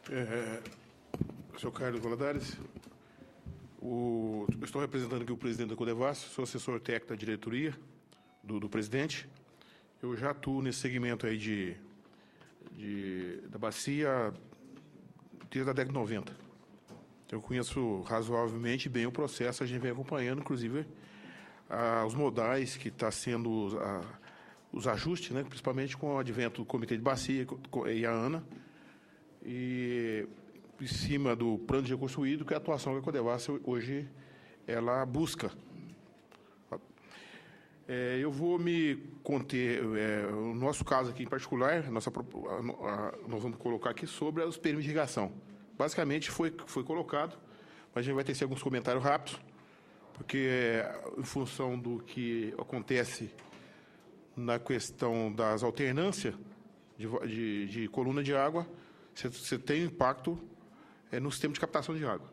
Senhor Carlos Valadares, eu estou representando aqui o presidente da Codevasf, sou assessor técnico da diretoria do presidente. Eu já atuo nesse segmento aí da bacia desde a década de 90. Eu conheço razoavelmente bem o processo, a gente vem acompanhando, inclusive, os modais que está sendo os ajustes, né, principalmente com o advento do Comitê de Bacia e a ANA, e em cima do plano de recurso hídrico, que é a atuação que a Codevasf hoje ela busca. Eu vou me conter, no nosso caso aqui em particular, nós vamos colocar aqui sobre os perímetros de irrigação. Basicamente foi colocado, mas a gente vai ter alguns comentários rápidos, porque em função do que acontece na questão das alternâncias de coluna de água, você tem impacto no sistema de captação de água.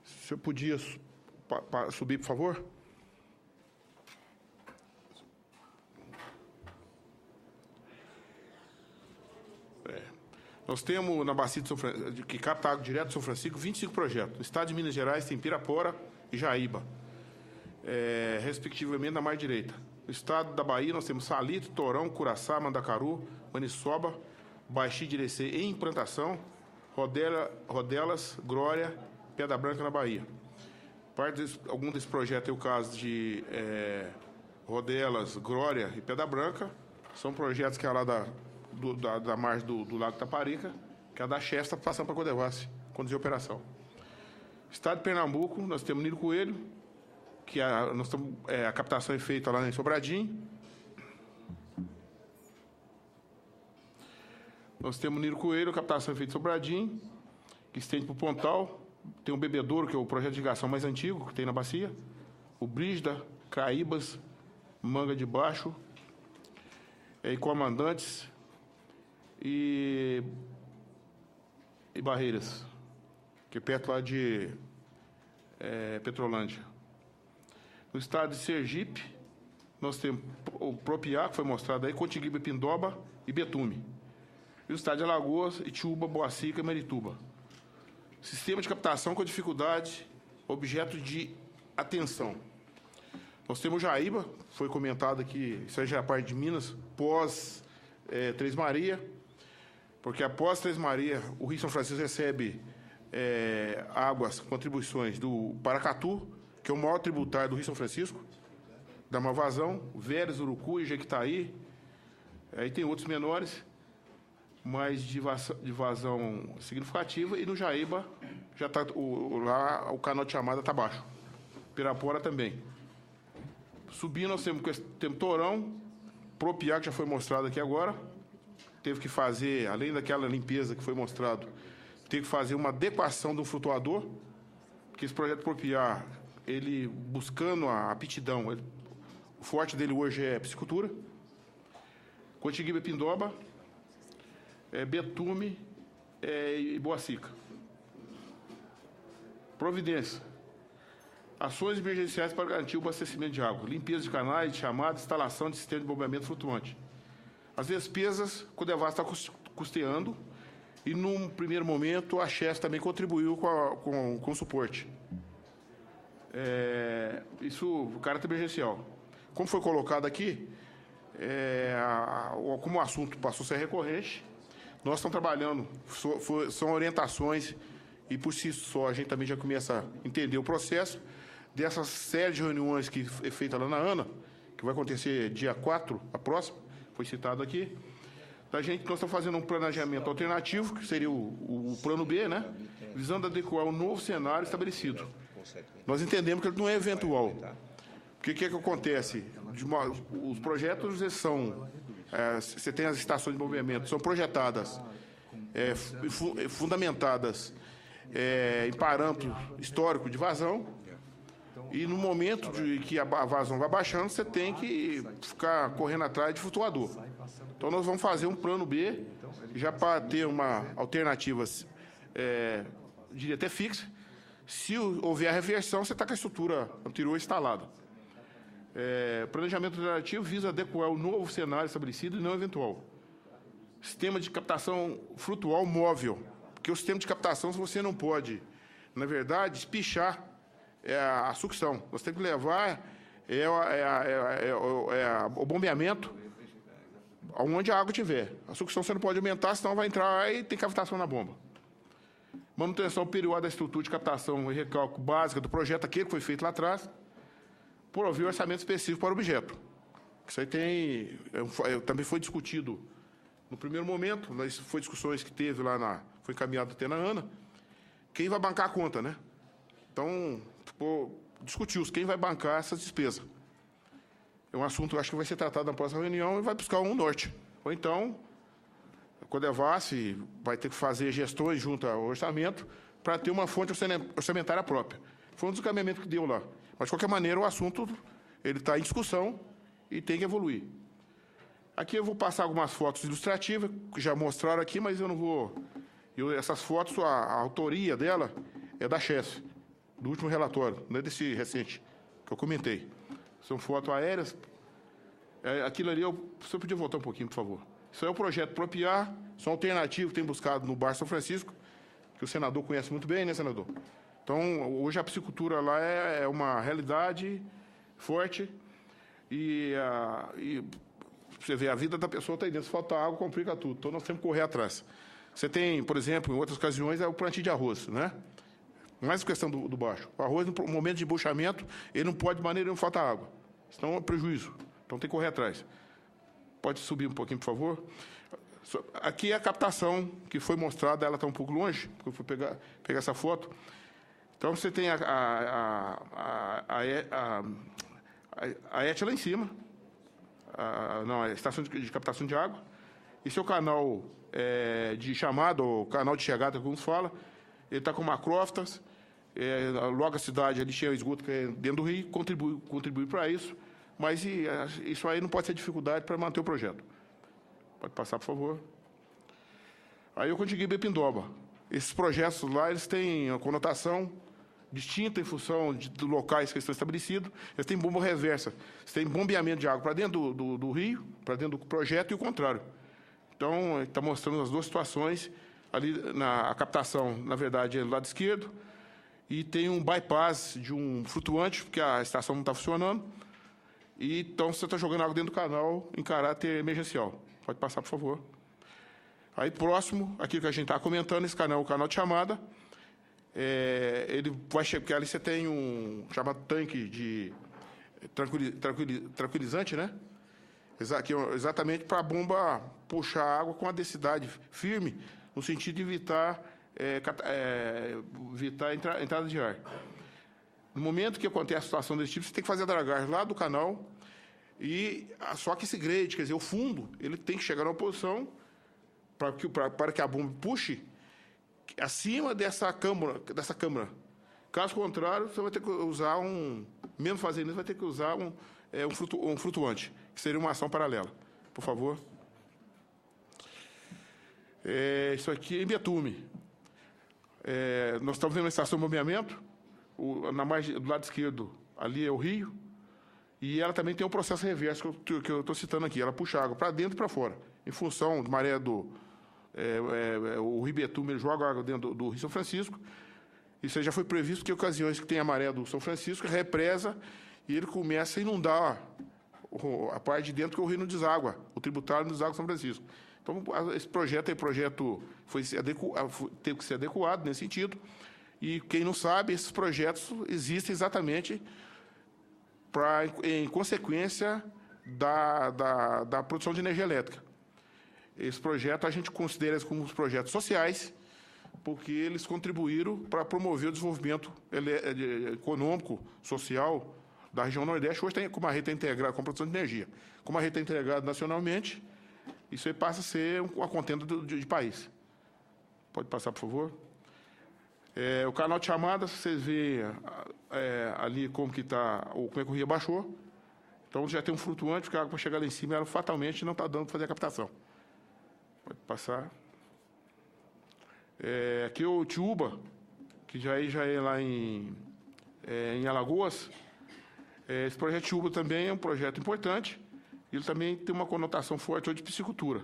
Se eu podia subir, por favor? Nós temos na bacia de São Francisco, que capta água direto de São Francisco, 25 projetos. No estado de Minas Gerais tem Pirapora e Jaíba, respectivamente na margem direita. No estado da Bahia nós temos Salito, Torão, Curaçá, Mandacaru, Maniçoba, Baixi de Irecê em implantação, Rodelas, Glória, Pedra Branca na Bahia. Algum desses projetos é o caso de Rodelas, Glória e Pedra Branca. São projetos que é lá da margem do Lago Taparica, que é a da Chef, está passando para a Codevasf, conduzir a operação. Estado de Pernambuco, nós temos Nilo Coelho, que a captação é feita lá em Sobradinho. Nós temos Nilo Coelho, a captação é feita em Sobradinho, que estende para o Pontal. Tem o Bebedouro, que é o projeto de irrigação mais antigo que tem na bacia. O Brígida, Craíbas, Manga de Baixo, Comandantes e Barreiras, que é perto lá de Petrolândia. No estado de Sergipe, nós temos o Propiá, que foi mostrado aí, Contiguiba, Pindoba e Betume. E o estado de Alagoas, Itiúba, Boacica e Marituba. Sistema de captação com dificuldade, objeto de atenção. Nós temos Jaíba, foi comentado aqui, isso aí já é a parte de Minas, pós Três Marias, porque após Três Marias, o Rio São Francisco recebe águas, contribuições do Paracatu, que é o maior tributário do Rio São Francisco, da maior vazão, Vélez, Urucu e Jequitaí. Aí tem outros menores, mas de vazão significativa, e no Jaíba, já tá, lá o canal de chamada está baixo. Pirapora também. Subindo, nós temos Torão, Propiá, que já foi mostrado aqui agora. Teve que fazer, além daquela limpeza que foi mostrado, teve que fazer uma adequação do flutuador, porque esse projeto Propiá, ele buscando a aptidão, o forte dele hoje é piscicultura. Contiguiba e Pindoba, Betume e Boacica. Providência. Ações emergenciais para garantir o abastecimento de água. Limpeza de canais, de chamada, instalação de sistema de bombeamento flutuante. As despesas, a Codevasf está custeando e, num primeiro momento, a Chef também contribuiu com suporte. Isso, o caráter emergencial. Como foi colocado aqui, como o assunto passou a ser recorrente, nós estamos trabalhando, são orientações, e por si só a gente também já começa a entender o processo dessa série de reuniões que é feita lá na ANA, que vai acontecer dia 4, a próxima, foi citado aqui. Nós estamos fazendo um planejamento alternativo, que seria o plano B, né, visando adequar o novo cenário estabelecido. Nós entendemos que ele não é eventual. Porque o que acontece? Os projetos eles são... você tem as estações de movimento, são projetadas, fundamentadas em parâmetro histórico de vazão, e no momento de que a vazão vai baixando, você tem que ficar correndo atrás de flutuador. Então, nós vamos fazer um plano B, já para ter uma alternativa, diria até fixa. Se houver a reversão, você está com a estrutura anterior instalada. Planejamento alternativo visa adequar o novo cenário estabelecido e não eventual. Sistema de captação flutual móvel, porque o sistema de captação você não pode, na verdade, espichar a sucção. Você tem que levar o bombeamento aonde a água estiver. A sucção você não pode aumentar, senão vai entrar e tem cavitação na bomba. Manutenção periódica da estrutura de captação e recálculo básica do projeto, aquele que foi feito lá atrás, prover orçamento específico para o objeto. Isso aí também foi discutido no primeiro momento, mas foi discussões que teve lá foi encaminhado até na ANA, quem vai bancar a conta, né? Então, discutiu-se quem vai bancar essas despesas. É um assunto, acho que vai ser tratado na próxima reunião e vai buscar um norte. Ou então, a Codevasf vai ter que fazer gestões junto ao orçamento para ter uma fonte orçamentária própria. Foi um dos encaminhamentos que deu lá. Mas, de qualquer maneira, o assunto está em discussão e tem que evoluir. Aqui eu vou passar algumas fotos ilustrativas, que já mostraram aqui, mas eu não vou... essas fotos, a autoria dela é da CHESF, do último relatório, não é desse recente, que eu comentei. São fotos aéreas. Aquilo ali, você podia voltar um pouquinho, por favor. Isso é o projeto Propiar, são alternativos que tem buscado no Bar São Francisco, que o senador conhece muito bem, né, senador? Então, hoje a piscicultura lá é uma realidade forte e você vê, a vida da pessoa está aí dentro. Se falta água, complica tudo. Então, nós temos que correr atrás. Você tem, por exemplo, em outras ocasiões, é o plantio de arroz, né? Mais questão do baixo. O arroz, no momento de embuchamento, ele não pode, de maneira nenhuma, faltar água. Senão é prejuízo. Então, tem que correr atrás. Pode subir um pouquinho, por favor. Aqui é a captação que foi mostrada. Ela está um pouco longe, porque eu fui pegar essa foto. Então, você tem a ET lá em cima. A estação de captação de água. Esse é o canal de chamada, ou canal de chegada, como se fala. Ele está com macrófitas. Logo a cidade ali tinha esgoto dentro do rio, contribui para isso. Mas isso aí não pode ser dificuldade para manter o projeto. Pode passar, por favor. Aí eu consegui Bepindoba. Esses projetos lá, eles têm uma conotação distinta em função dos locais que estão estabelecidos. Eles têm bomba reversa. Eles têm bombeamento de água para dentro do rio, para dentro do projeto, e o contrário. Então, está mostrando as duas situações. Ali, a captação, na verdade, é do lado esquerdo, e tem um bypass de um flutuante, porque a estação não está funcionando. E, então, você está jogando água dentro do canal em caráter emergencial. Pode passar, por favor. Aí, próximo, aquilo que a gente está comentando, esse canal é o canal de chamada. Ele vai chegar, porque ali você tem um chamado tanque de tranquilizante, né? Exatamente para a bomba puxar água com a densidade firme, no sentido de evitar a entrada de ar. No momento que acontece a situação desse tipo, você tem que fazer a dragagem lá do canal, só que esse grade, quer dizer, o fundo, ele tem que chegar numa posição para que a bomba puxe acima dessa câmara. Caso contrário, você vai ter que usar mesmo fazendo isso, vai ter que usar um flutuante, que seria uma ação paralela. Por favor. Isso aqui é em betume. Nós estamos vendo uma estação de bombeamento, na margem do lado esquerdo, ali é o rio, e ela também tem um processo reverso que eu estou citando aqui. Ela puxa água para dentro e para fora, em função de maré o rio Betume, ele joga água dentro do rio São Francisco. Isso aí já foi previsto, porque em ocasiões que tem a maré do São Francisco, represa e ele começa a inundar a parte de dentro, que o rio não deságua, o tributário não deságua São Francisco. Então, esse projeto teve que ser adequado nesse sentido. E quem não sabe, esses projetos existem exatamente em consequência da produção de energia elétrica. Esse projeto a gente considera como os projetos sociais, porque eles contribuíram para promover o desenvolvimento econômico, social da região Nordeste. Hoje tem como a rede integrada com a produção de energia. Como a rede está integrada nacionalmente, isso aí passa a ser uma contenda de país. Pode passar, por favor. O canal de chamada, vocês veem ali como que o rio baixou. Então, já tem um flutuante, porque a água para chegar lá em cima, ela fatalmente não está dando para fazer a captação. Pode passar. Aqui é o Tiúba, que já é lá em Alagoas. Esse projeto Tiúba também é um projeto importante. Ele também tem uma conotação forte hoje de piscicultura.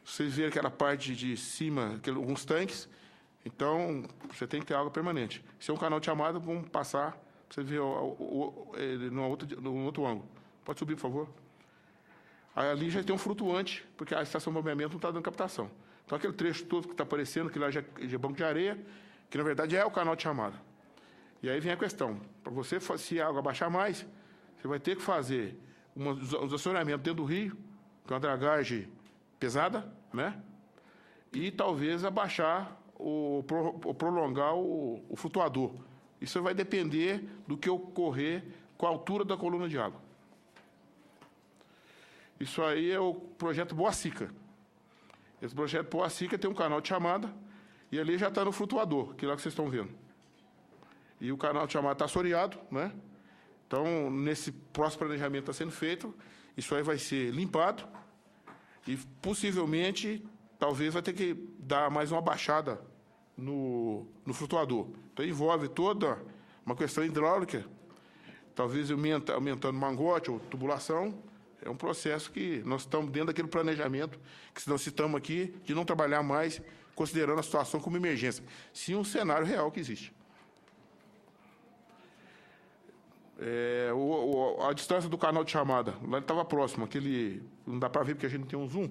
Vocês verem aquela parte de cima, alguns tanques, então você tem que ter água permanente. Se é um canal de chamada, vamos passar para você ver ele no outro ângulo. Pode subir, por favor. Aí, ali já tem um flutuante, porque a estação de bombeamento não está dando captação. Então, aquele trecho todo que está aparecendo, que lá já é banco de areia, que na verdade é o canal de chamada. E aí vem a questão, para você, se a água baixar mais, você vai ter que fazer um acionamento dentro do rio, que é uma dragagem pesada, né? E talvez abaixar ou prolongar o flutuador. Isso vai depender do que ocorrer com a altura da coluna de água. Isso aí é o projeto Boacica. Esse projeto Boacica tem um canal de chamada e ali já está no flutuador, que é lá que vocês estão vendo. E o canal de chamada está assoreado, né? Então, nesse próximo planejamento está sendo feito, isso aí vai ser limpado e, possivelmente, talvez vai ter que dar mais uma baixada no flutuador. Então, envolve toda uma questão hidráulica, talvez aumentando mangote ou tubulação. É um processo que nós estamos dentro daquele planejamento que nós citamos aqui, de não trabalhar mais considerando a situação como emergência, sim um cenário real que existe. A distância do canal de chamada, lá ele estava próximo, aquele, não dá para ver porque a gente não tem um zoom,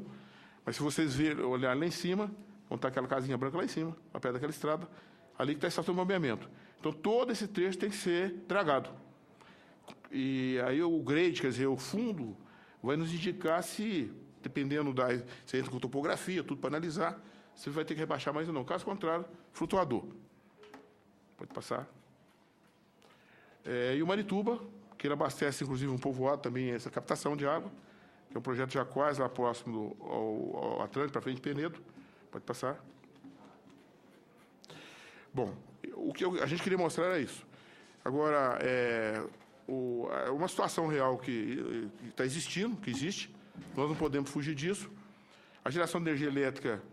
mas se vocês olhar lá em cima, onde está aquela casinha branca lá em cima, a pé daquela estrada, ali que está a estação de bombeamento. Então, todo esse trecho tem que ser dragado. E aí o grade, quer dizer, o fundo, vai nos indicar se, dependendo se entra com topografia, tudo para analisar, se vai ter que rebaixar mais ou não. Caso contrário, flutuador. Pode passar. E o Marituba, que ele abastece, inclusive, um povoado também, essa captação de água, que é um projeto já quase lá próximo ao Atlântico, para frente de Penedo. Pode passar. Bom, o que a gente queria mostrar era isso. Agora, uma situação real que está existindo, que existe, nós não podemos fugir disso. A geração de energia elétrica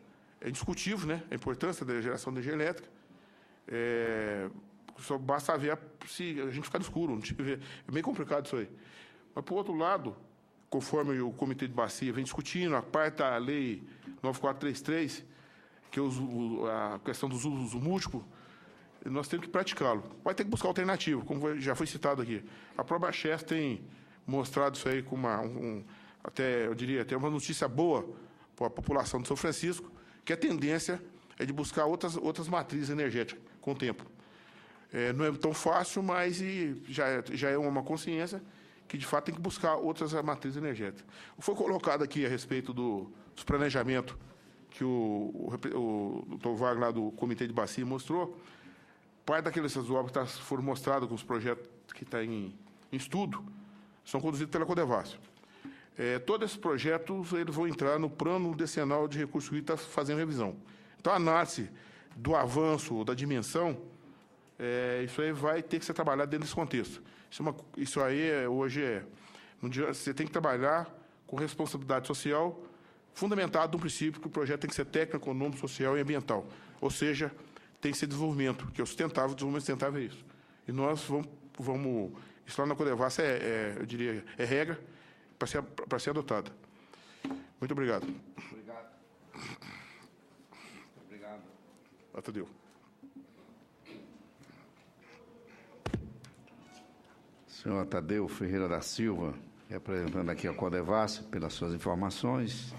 é indiscutível, né? A importância da geração de energia elétrica. Só basta ver se a gente ficar no escuro, é bem complicado isso aí. Mas, por outro lado, conforme o Comitê de Bacia vem discutindo, a parte da Lei 9433, que é a questão dos usos múltiplos, nós temos que praticá-lo. Vai ter que buscar alternativa, como já foi citado aqui. A própria Chef tem mostrado isso aí com até, eu diria, até uma notícia boa para a população de São Francisco, que a tendência é de buscar outras matrizes energéticas com o tempo. Não é tão fácil, mas já é uma consciência que, de fato, tem que buscar outras matrizes energéticas. Foi colocado aqui a respeito dos planejamentos que o doutor Wagner, lá do Comitê de Bacia, mostrou. Parte daquelas obras que foram mostradas com os projetos que estão em estudo são conduzidos pela Codevasf. Todos esses projetos eles vão entrar no plano decenal de recursos que está fazendo revisão. Então, a análise do avanço, da dimensão, isso aí vai ter que ser trabalhado dentro desse contexto. Isso aí, hoje, você tem que trabalhar com responsabilidade social, fundamentado no princípio que o projeto tem que ser técnico, econômico, social e ambiental. Ou seja, tem que ser desenvolvimento, que é o sustentável, desenvolvimento sustentável é isso. E nós vamos isso lá na Codevasf eu diria, é regra para ser adotada. Muito obrigado. Obrigado. Obrigado. Tadeu. Senhor Tadeu Ferreira da Silva, representando aqui a Codevasf, pelas suas informações.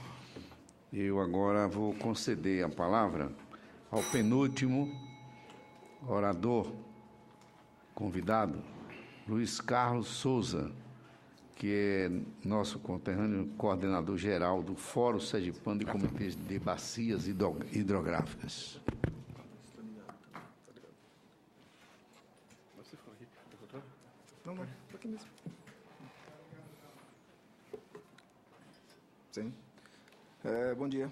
Eu agora vou conceder a palavra ao penúltimo orador convidado, Luiz Carlos Souza, que é nosso conterrâneo coordenador geral do Fórum Sergipano de Comitês de Bacias Hidrográficas. Não, estou aqui mesmo. Sim. Bom dia.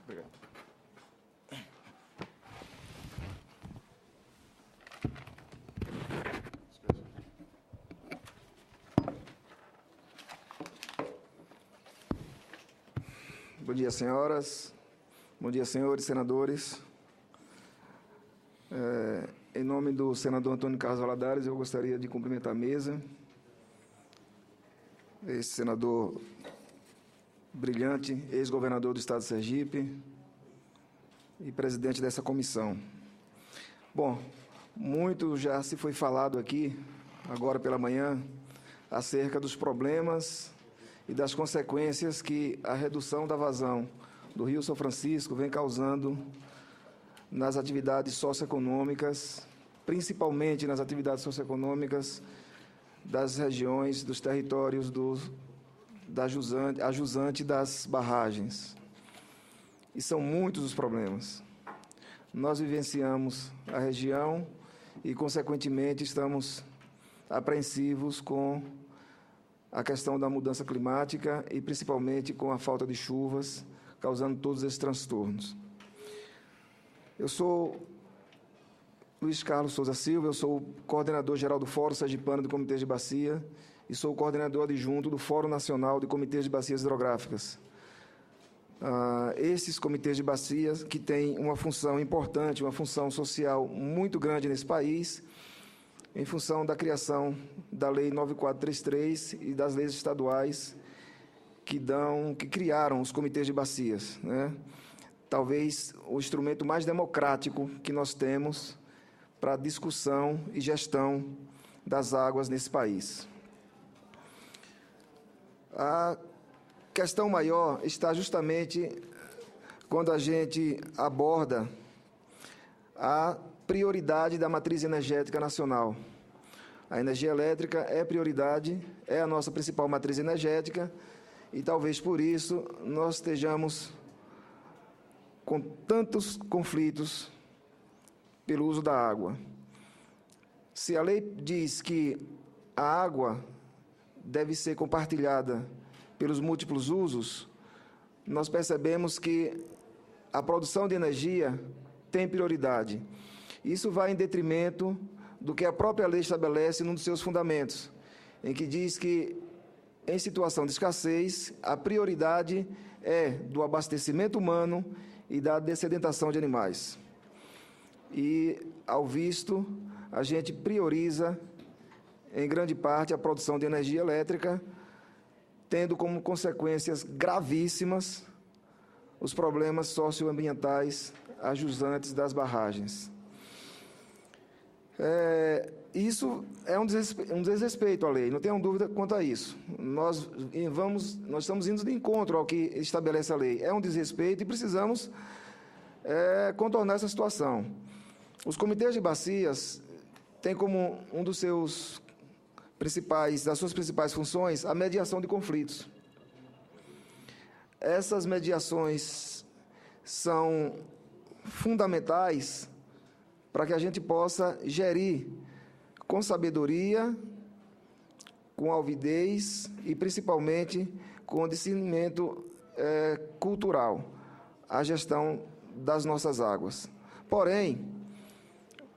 Obrigado. Bom dia, senhoras. Bom dia, senhores senadores. Em nome do senador Antônio Carlos Valadares, eu gostaria de cumprimentar a mesa. Esse senador brilhante ex-governador do estado de Sergipe e presidente dessa comissão. Bom, muito já se foi falado aqui, agora pela manhã, acerca dos problemas e das consequências que a redução da vazão do Rio São Francisco vem causando nas atividades socioeconômicas, principalmente nas atividades socioeconômicas das regiões, dos territórios a jusante das barragens. E são muitos os problemas. Nós vivenciamos a região e, consequentemente, estamos apreensivos com a questão da mudança climática e, principalmente, com a falta de chuvas, causando todos esses transtornos. Eu sou Luiz Carlos Souza Silva, eu sou o coordenador-geral do Fórum Sergipano de Comitês de Bacia e sou o coordenador adjunto do Fórum Nacional de Comitês de Bacias Hidrográficas. Esses comitês de bacias que têm uma função importante, uma função social muito grande nesse país, em função da criação da Lei 9433 e das leis estaduais que criaram os comitês de bacias, né? Talvez o instrumento mais democrático que nós temos para a discussão e gestão das águas nesse país. A questão maior está justamente quando a gente aborda a prioridade da matriz energética nacional. A energia elétrica é prioridade, é a nossa principal matriz energética, e talvez por isso nós estejamos com tantos conflitos pelo uso da água. Se a lei diz que a água deve ser compartilhada pelos múltiplos usos, nós percebemos que a produção de energia tem prioridade. Isso vai em detrimento do que a própria lei estabelece num dos seus fundamentos, em que diz que, em situação de escassez, a prioridade é do abastecimento humano e da dessedentação de animais. E, ao visto, a gente prioriza, em grande parte, a produção de energia elétrica, tendo como consequências gravíssimas os problemas socioambientais adjusantes das barragens. Isso é um desrespeito à lei, não tenham dúvida quanto a isso. Nós estamos indo de encontro ao que estabelece a lei. É um desrespeito e precisamos contornar essa situação. Os comitês de bacias têm como das suas principais funções a mediação de conflitos. Essas mediações são fundamentais para que a gente possa gerir com sabedoria, com alvidez e, principalmente, com discernimento cultural a gestão das nossas águas. Porém,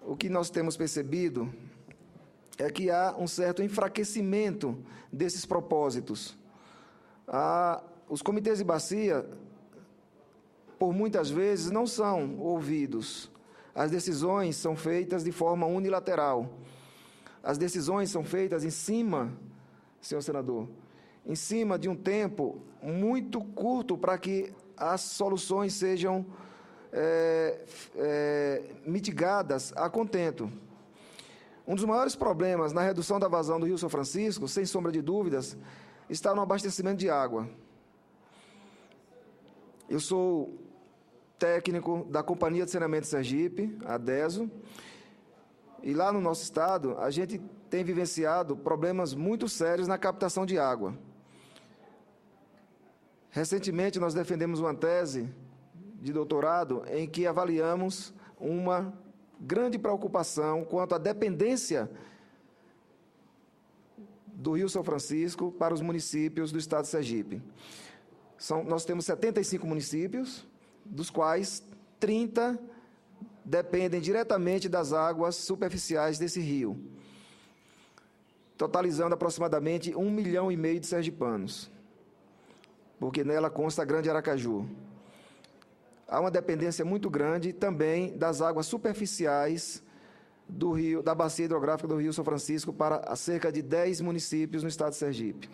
o que nós temos percebido é que há um certo enfraquecimento desses propósitos. Os comitês de bacia, por muitas vezes, não são ouvidos. As decisões são feitas de forma unilateral. As decisões são feitas em cima, senhor senador, em cima de um tempo muito curto para que as soluções sejam mitigadas a contento. Um dos maiores problemas na redução da vazão do Rio São Francisco, sem sombra de dúvidas, está no abastecimento de água. Eu sou técnico da Companhia de Saneamento de Sergipe, a DESO, e lá no nosso estado a gente tem vivenciado problemas muito sérios na captação de água. Recentemente nós defendemos uma tese de doutorado em que avaliamos uma grande preocupação quanto à dependência do Rio São Francisco para os municípios do estado de Sergipe. Nós temos 75 municípios, dos quais 30 dependem diretamente das águas superficiais desse rio, totalizando aproximadamente 1,5 milhão de sergipanos, porque nela consta a Grande Aracaju. Há uma dependência muito grande também das águas superficiais do rio, da bacia hidrográfica do Rio São Francisco para cerca de 10 municípios no estado de Sergipe.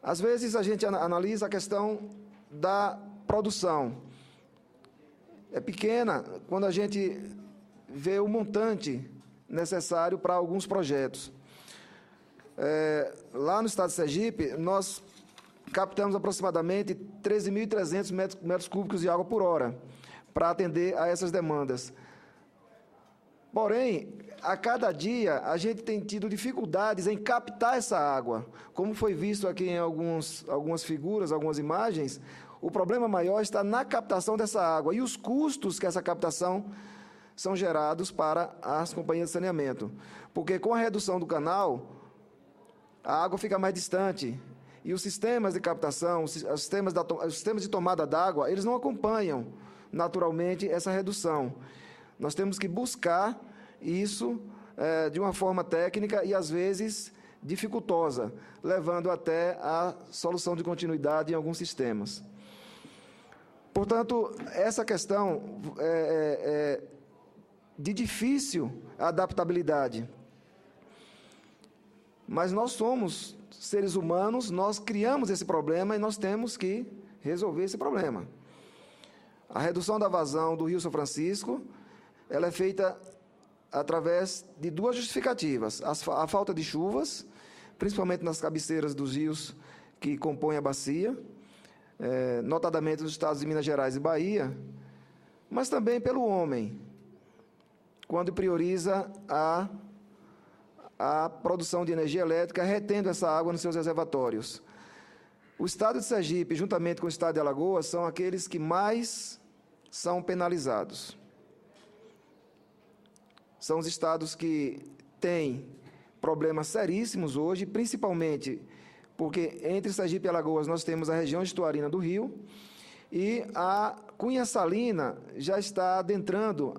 Às vezes, a gente analisa a questão da produção. É pequena quando a gente vê o montante necessário para alguns projetos. Lá no estado de Sergipe, nós captamos aproximadamente 13.300 metros cúbicos de água por hora para atender a essas demandas. Porém, a cada dia, a gente tem tido dificuldades em captar essa água. Como foi visto aqui em algumas figuras, algumas imagens, o problema maior está na captação dessa água e os custos que essa captação são gerados para as companhias de saneamento. Porque com a redução do canal, a água fica mais distante e os sistemas de captação, os sistemas de tomada d'água, eles não acompanham naturalmente essa redução. Nós temos que buscar isso de uma forma técnica e, às vezes, dificultosa, levando até a solução de continuidade em alguns sistemas. Portanto, essa questão de difícil adaptabilidade. Mas nós somos seres humanos, nós criamos esse problema e nós temos que resolver esse problema. A redução da vazão do Rio São Francisco, ela é feita através de duas justificativas. A falta de chuvas, principalmente nas cabeceiras dos rios que compõem a bacia, notadamente nos estados de Minas Gerais e Bahia, mas também pelo homem, quando prioriza a produção de energia elétrica, retendo essa água nos seus reservatórios. O estado de Sergipe, juntamente com o estado de Alagoas, são aqueles que mais são penalizados. São os estados que têm problemas seríssimos hoje, principalmente porque entre Sergipe e Alagoas nós temos a região estuarina do Rio e a Cunha Salina já está adentrando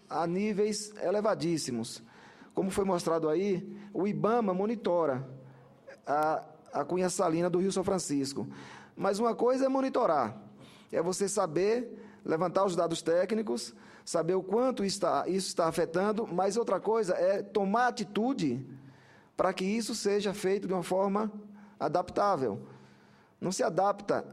a níveis elevadíssimos. Como foi mostrado aí, o IBAMA monitora a Cunha Salina do Rio São Francisco. Mas uma coisa é monitorar, é você saber levantar os dados técnicos, saber o quanto isso está afetando, mas outra coisa é tomar atitude para que isso seja feito de uma forma adaptável. Não se adapta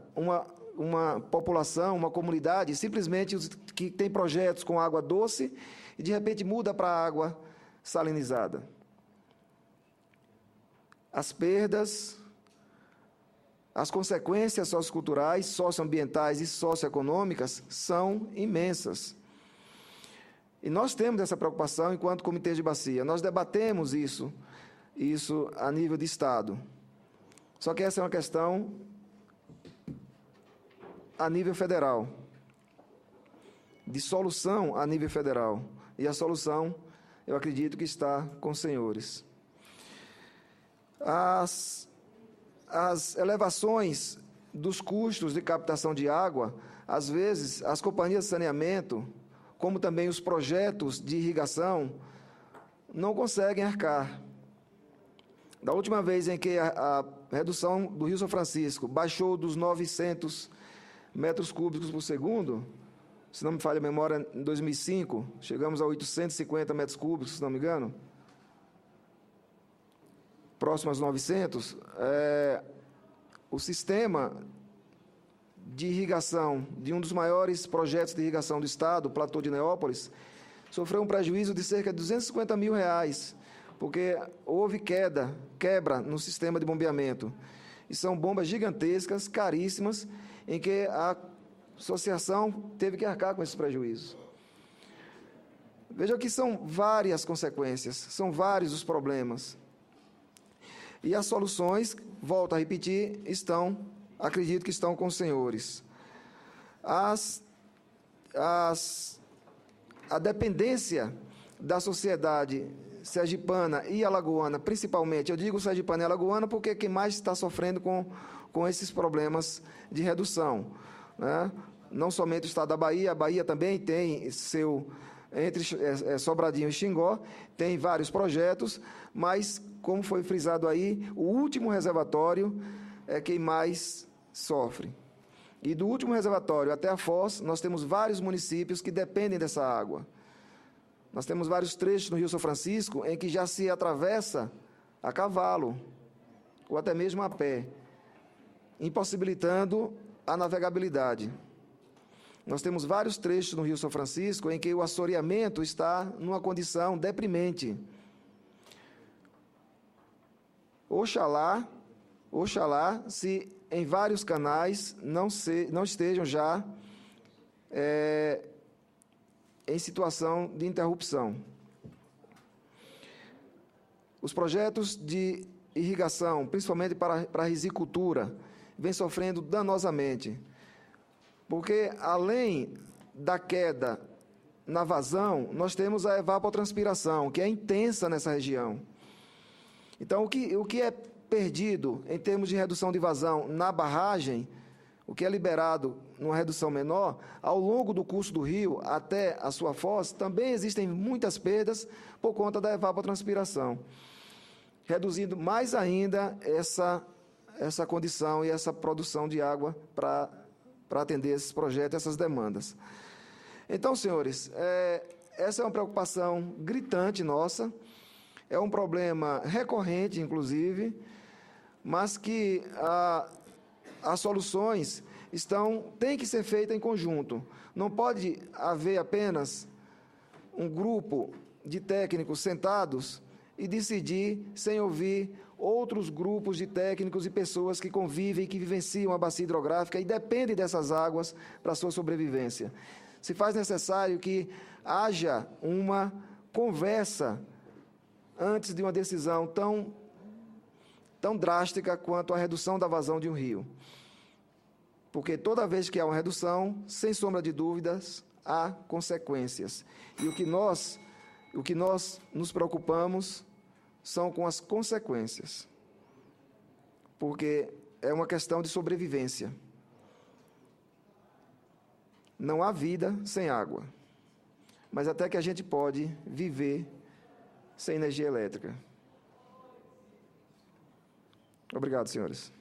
uma população, uma comunidade, simplesmente que tem projetos com água doce e, de repente, muda para água salinizada. As perdas, as consequências socioculturais, socioambientais e socioeconômicas são imensas. E nós temos essa preocupação enquanto comitê de bacia. Nós debatemos isso a nível de Estado. Só que essa é uma questão a nível federal, de solução a nível federal. E a solução, eu acredito que está com os senhores. As elevações dos custos de captação de água, às vezes, as companhias de saneamento, como também os projetos de irrigação, não conseguem arcar. Da última vez em que a redução do Rio São Francisco baixou dos 900 metros cúbicos por segundo, se não me falha a memória, em 2005, chegamos a 850 metros cúbicos, se não me engano, próximo aos 900, o sistema de irrigação de um dos maiores projetos de irrigação do Estado, o Platô de Neópolis, sofreu um prejuízo de cerca de R$250 mil, porque houve quebra no sistema de bombeamento. E são bombas gigantescas, caríssimas, em que a associação teve que arcar com esses prejuízos. Veja que são várias consequências, são vários os problemas. E as soluções, volto a repetir, acredito que estão com os senhores. A dependência da sociedade sergipana e alagoana, principalmente, eu digo sergipana e alagoana porque é quem mais está sofrendo com esses problemas de redução, né? Não somente o estado da Bahia, a Bahia também tem entre Sobradinho e Xingó, tem vários projetos, mas, como foi frisado aí, o último reservatório é quem mais sofre. E do último reservatório até a Foz, nós temos vários municípios que dependem dessa água. Nós temos vários trechos no Rio São Francisco em que já se atravessa a cavalo, ou até mesmo a pé. impossibilitando a navegabilidade. Nós temos vários trechos no Rio São Francisco em que o assoreamento está numa condição deprimente. Oxalá, se em vários canais não estejam já em situação de interrupção. Os projetos de irrigação, principalmente para a risicultura, vêm sofrendo danosamente, porque além da queda na vazão, nós temos a evapotranspiração, que é intensa nessa região. Então, o que é perdido em termos de redução de vazão na barragem, o que é liberado numa redução menor, ao longo do curso do rio até a sua foz, também existem muitas perdas por conta da evapotranspiração, reduzindo mais ainda essa condição e essa produção de água para atender esses projetos, essas demandas. Então, senhores, essa é uma preocupação gritante nossa, é um problema recorrente, inclusive, mas que as soluções têm que ser feitas em conjunto. Não pode haver apenas um grupo de técnicos sentados e decidir sem ouvir outros grupos de técnicos e pessoas que convivem, que vivenciam a bacia hidrográfica e dependem dessas águas para a sua sobrevivência. Se faz necessário que haja uma conversa antes de uma decisão tão drástica quanto a redução da vazão de um rio. Porque toda vez que há uma redução, sem sombra de dúvidas, há consequências. E o que nós nos preocupamos são com as consequências, porque é uma questão de sobrevivência. Não há vida sem água, mas até que a gente pode viver sem energia elétrica. Obrigado, senhores.